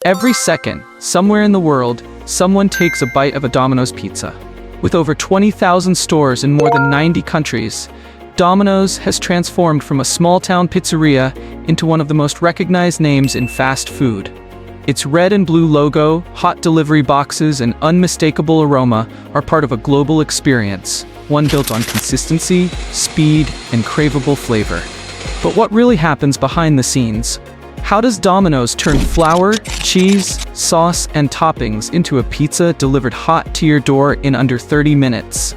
Every second, somewhere in the world, someone takes a bite of a Domino's pizza. With over 20,000 stores in more than 90 countries, Domino's has transformed from a small-town pizzeria into one of the most recognized names in fast food. Its red and blue logo, hot delivery boxes, and unmistakable aroma are part of a global experience, one built on consistency, speed, and craveable flavor. But what really happens behind the scenes? How does Domino's turn flour, cheese, sauce, and toppings into a pizza delivered hot to your door in under 30 minutes?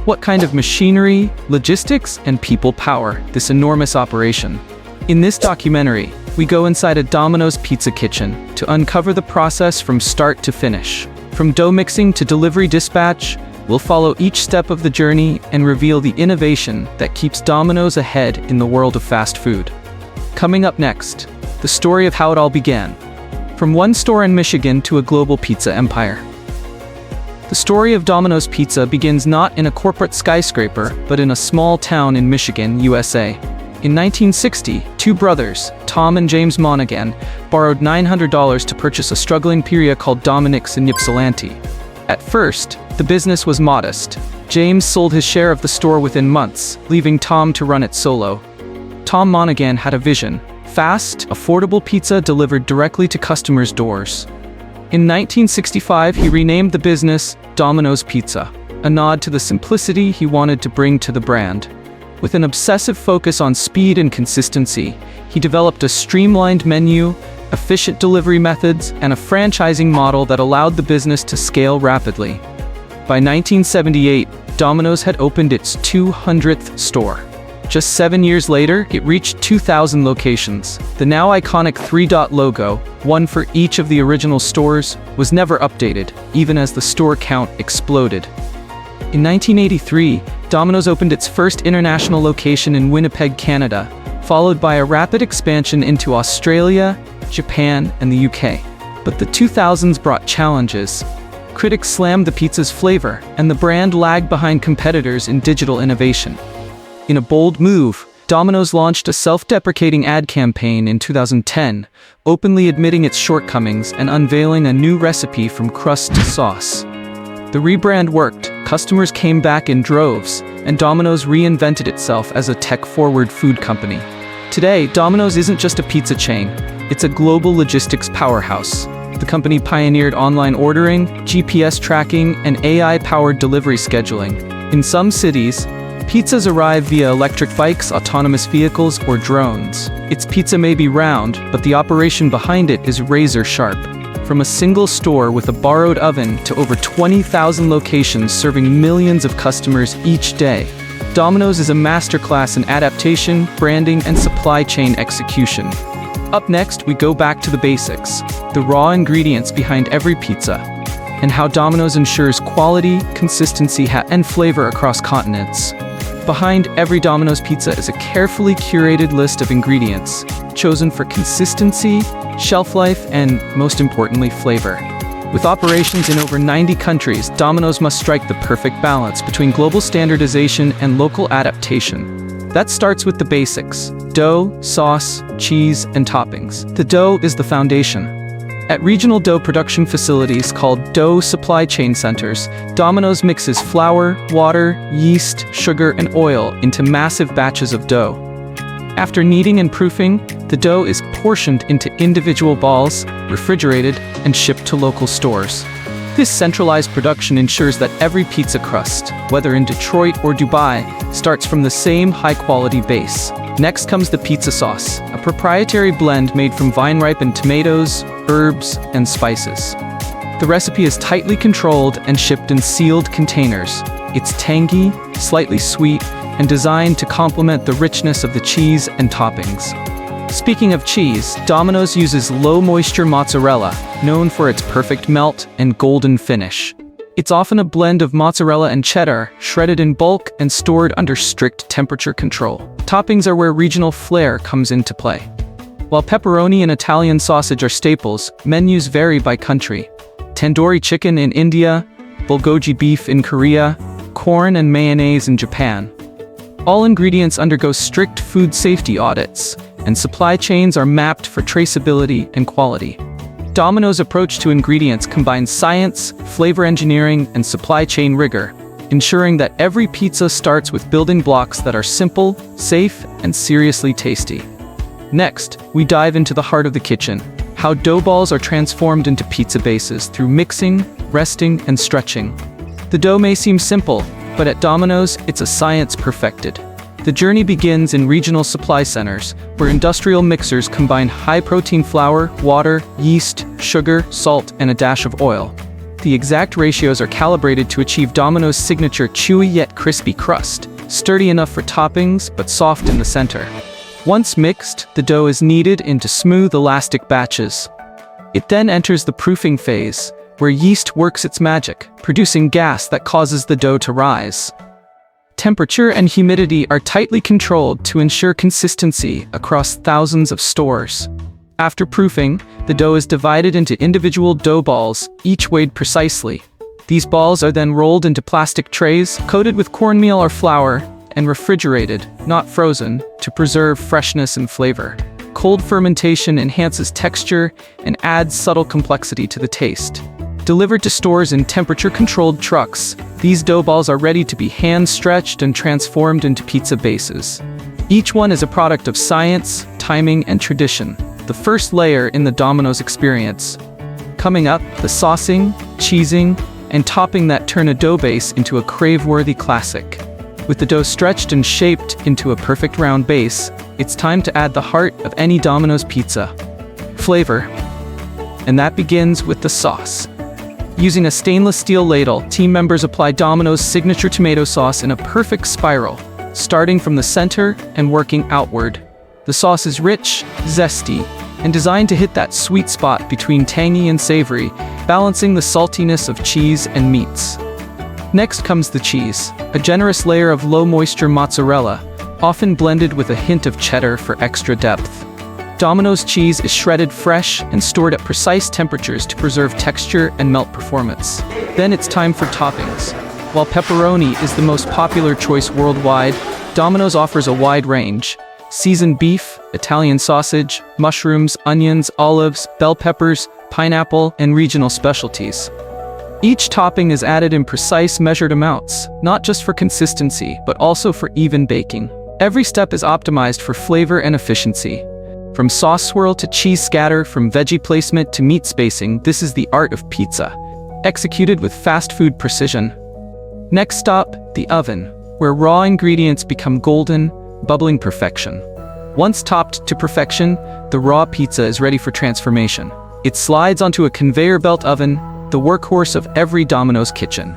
What kind of machinery, logistics, and people power this enormous operation? In this documentary, we go inside a Domino's pizza kitchen to uncover the process from start to finish. From dough mixing to delivery dispatch, we'll follow each step of the journey and reveal the innovation that keeps Domino's ahead in the world of fast food. Coming up next, the story of how it all began. From one store in Michigan to a global pizza empire. The story of Domino's Pizza begins not in a corporate skyscraper, but in a small town in Michigan, USA. In 1960, two brothers, Tom and James Monaghan, borrowed $900 to purchase a struggling pizzeria called Dominick's in Ypsilanti. At first, the business was modest. James sold his share of the store within months, leaving Tom to run it solo. Tom Monaghan had a vision: fast, affordable pizza delivered directly to customers' doors. In 1965, he renamed the business Domino's Pizza, a nod to the simplicity he wanted to bring to the brand. With an obsessive focus on speed and consistency, he developed a streamlined menu, efficient delivery methods, and a franchising model that allowed the business to scale rapidly. By 1978, Domino's had opened its 200th store. Just 7 years later, it reached 2,000 locations. The now iconic three-dot logo, one for each of the original stores, was never updated, even as the store count exploded. In 1983, Domino's opened its first international location in Winnipeg, Canada, followed by a rapid expansion into Australia, Japan, and the UK. But the 2000s brought challenges. Critics slammed the pizza's flavor, and the brand lagged behind competitors in digital innovation. In a bold move, Domino's launched a self-deprecating ad campaign in 2010, openly admitting its shortcomings and unveiling a new recipe from crust to sauce. The rebrand worked, customers came back in droves, and Domino's reinvented itself as a tech-forward food company. Today, Domino's isn't just a pizza chain, it's a global logistics powerhouse. The company pioneered online ordering, GPS tracking, and AI-powered delivery scheduling. In some cities, pizzas arrive via electric bikes, autonomous vehicles, or drones. Its pizza may be round, but the operation behind it is razor-sharp. From a single store with a borrowed oven to over 20,000 locations serving millions of customers each day, Domino's is a masterclass in adaptation, branding, and supply chain execution. Up next, we go back to the basics, the raw ingredients behind every pizza, and how Domino's ensures quality, consistency, and flavor across continents. Behind every Domino's pizza is a carefully curated list of ingredients, chosen for consistency, shelf life, and, most importantly, flavor. With operations in over 90 countries, Domino's must strike the perfect balance between global standardization and local adaptation. That starts with the basics: dough, sauce, cheese, and toppings. The dough is the foundation. At regional dough production facilities called dough supply chain centers, Domino's mixes flour, water, yeast, sugar, and oil into massive batches of dough. After kneading and proofing, the dough is portioned into individual balls, refrigerated, and shipped to local stores. This centralized production ensures that every pizza crust, whether in Detroit or Dubai, starts from the same high-quality base. Next comes the pizza sauce, a proprietary blend made from vine-ripened tomatoes, herbs, and spices. The recipe is tightly controlled and shipped in sealed containers. It's tangy, slightly sweet, and designed to complement the richness of the cheese and toppings. Speaking of cheese, Domino's uses low-moisture mozzarella, known for its perfect melt and golden finish. It's often a blend of mozzarella and cheddar, shredded in bulk and stored under strict temperature control. Toppings are where regional flair comes into play. While pepperoni and Italian sausage are staples, menus vary by country. Tandoori chicken in India, bulgogi beef in Korea, corn and mayonnaise in Japan. All ingredients undergo strict food safety audits, and supply chains are mapped for traceability and quality. Domino's approach to ingredients combines science, flavor engineering, and supply chain rigor, ensuring that every pizza starts with building blocks that are simple, safe, and seriously tasty. Next, we dive into the heart of the kitchen, how dough balls are transformed into pizza bases through mixing, resting, and stretching. The dough may seem simple, but at Domino's, it's a science perfected. The journey begins in regional supply centers, where industrial mixers combine high-protein flour, water, yeast, sugar, salt, and a dash of oil. The exact ratios are calibrated to achieve Domino's signature chewy yet crispy crust, sturdy enough for toppings but soft in the center. Once mixed, the dough is kneaded into smooth, elastic batches. It then enters the proofing phase, where yeast works its magic, producing gas that causes the dough to rise. Temperature and humidity are tightly controlled to ensure consistency across thousands of stores. After proofing, the dough is divided into individual dough balls, each weighed precisely. These balls are then rolled into plastic trays, coated with cornmeal or flour, and refrigerated, not frozen, to preserve freshness and flavor. Cold fermentation enhances texture and adds subtle complexity to the taste. Delivered to stores in temperature-controlled trucks, these dough balls are ready to be hand-stretched and transformed into pizza bases. Each one is a product of science, timing, and tradition, the first layer in the Domino's experience. Coming up, the saucing, cheesing, and topping that turn a dough base into a crave-worthy classic. With the dough stretched and shaped into a perfect round base, it's time to add the heart of any Domino's pizza: flavor. And that begins with the sauce. Using a stainless steel ladle, team members apply Domino's signature tomato sauce in a perfect spiral, starting from the center and working outward. The sauce is rich, zesty, and designed to hit that sweet spot between tangy and savory, balancing the saltiness of cheese and meats. Next comes the cheese, a generous layer of low-moisture mozzarella, often blended with a hint of cheddar for extra depth. Domino's cheese is shredded fresh and stored at precise temperatures to preserve texture and melt performance. Then it's time for toppings. While pepperoni is the most popular choice worldwide, Domino's offers a wide range: seasoned beef, Italian sausage, mushrooms, onions, olives, bell peppers, pineapple, and regional specialties. Each topping is added in precise measured amounts, not just for consistency, but also for even baking. Every step is optimized for flavor and efficiency. From sauce swirl to cheese scatter, from veggie placement to meat spacing, this is the art of pizza, executed with fast food precision. Next stop, the oven, where raw ingredients become golden, bubbling perfection. Once topped to perfection, the raw pizza is ready for transformation. It slides onto a conveyor belt oven, the workhorse of every Domino's kitchen.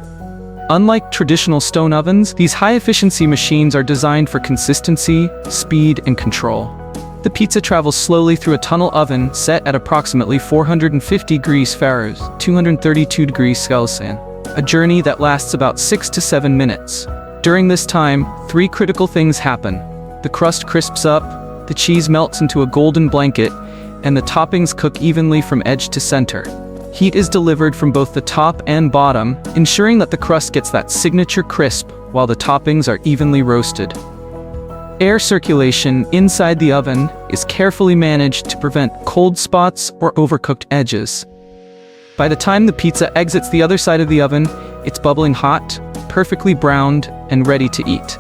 Unlike traditional stone ovens, these high-efficiency machines are designed for consistency, speed, and control. The pizza travels slowly through a tunnel oven set at approximately 450 degrees Fahrenheit, 232 degrees Celsius, a journey that lasts about 6 to 7 minutes. During this time, three critical things happen. The crust crisps up, the cheese melts into a golden blanket, and the toppings cook evenly from edge to center. Heat is delivered from both the top and bottom, ensuring that the crust gets that signature crisp while the toppings are evenly roasted. Air circulation inside the oven is carefully managed to prevent cold spots or overcooked edges. By the time the pizza exits the other side of the oven, it's bubbling hot, perfectly browned, and ready to eat.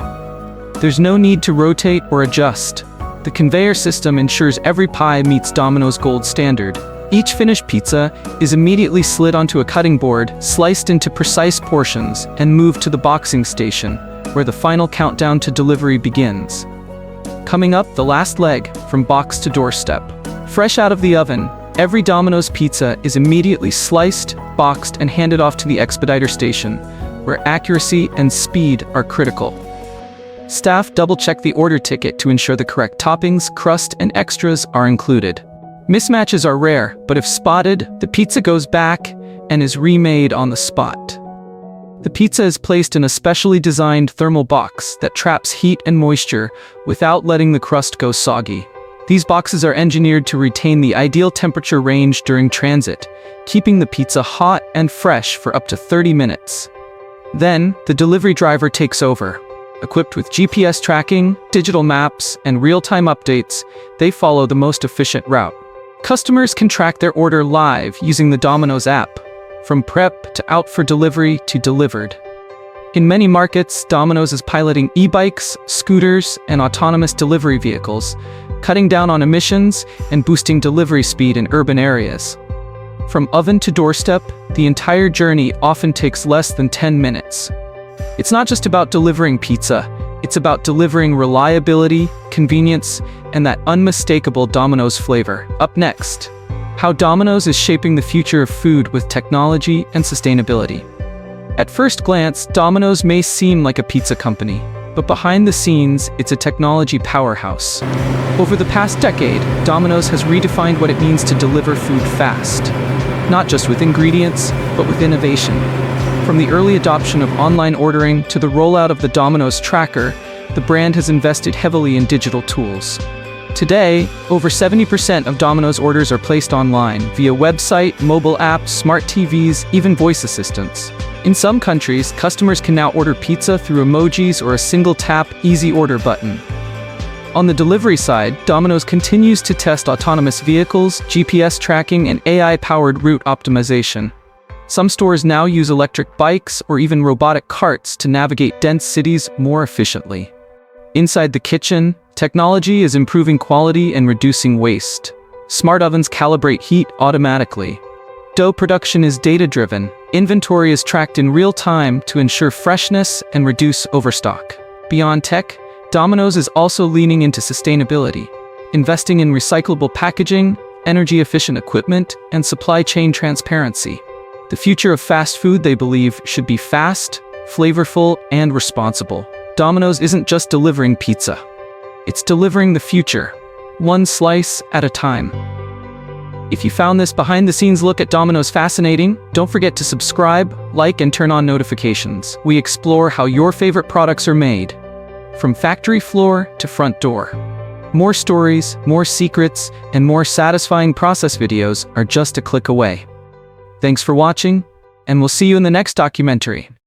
There's no need to rotate or adjust. The conveyor system ensures every pie meets Domino's gold standard. Each finished pizza is immediately slid onto a cutting board, sliced into precise portions, and moved to the boxing station, where the final countdown to delivery begins. Coming up, the last leg, from box to doorstep. Fresh out of the oven, every Domino's pizza is immediately sliced, boxed, and handed off to the expediter station, where accuracy and speed are critical. Staff double-check the order ticket to ensure the correct toppings, crust, and extras are included. Mismatches are rare, but if spotted, the pizza goes back and is remade on the spot. The pizza is placed in a specially designed thermal box that traps heat and moisture without letting the crust go soggy. These boxes are engineered to retain the ideal temperature range during transit, keeping the pizza hot and fresh for up to 30 minutes. Then, the delivery driver takes over. Equipped with GPS tracking, digital maps, and real-time updates, they follow the most efficient route. Customers can track their order live using the Domino's app, from prep to out for delivery to delivered. In many markets, Domino's is piloting e-bikes, scooters, and autonomous delivery vehicles, cutting down on emissions and boosting delivery speed in urban areas. From oven to doorstep, the entire journey often takes less than 10 minutes. It's not just about delivering pizza, it's about delivering reliability, convenience, and that unmistakable Domino's flavor. Up next, how Domino's is shaping the future of food with technology and sustainability. At first glance, Domino's may seem like a pizza company, but behind the scenes, it's a technology powerhouse. Over the past decade, Domino's has redefined what it means to deliver food fast, not just with ingredients, but with innovation. From the early adoption of online ordering to the rollout of the Domino's tracker, the brand has invested heavily in digital tools. Today, over 70% of Domino's orders are placed online via website, mobile apps, smart TVs, even voice assistants. In some countries, customers can now order pizza through emojis or a single tap, easy order button. On the delivery side, Domino's continues to test autonomous vehicles, GPS tracking, and AI-powered route optimization. Some stores now use electric bikes or even robotic carts to navigate dense cities more efficiently. Inside the kitchen, technology is improving quality and reducing waste. Smart ovens calibrate heat automatically. Dough production is data-driven. Inventory is tracked in real time to ensure freshness and reduce overstock. Beyond tech, Domino's is also leaning into sustainability, investing in recyclable packaging, energy-efficient equipment, and supply chain transparency. The future of fast food, they believe, should be fast, flavorful, and responsible. Domino's isn't just delivering pizza. It's delivering the future, one slice at a time. If you found this behind-the-scenes look at Domino's fascinating, don't forget to subscribe, like, and turn on notifications. We explore how your favorite products are made, from factory floor to front door. More stories, more secrets, and more satisfying process videos are just a click away. Thanks for watching, and we'll see you in the next documentary.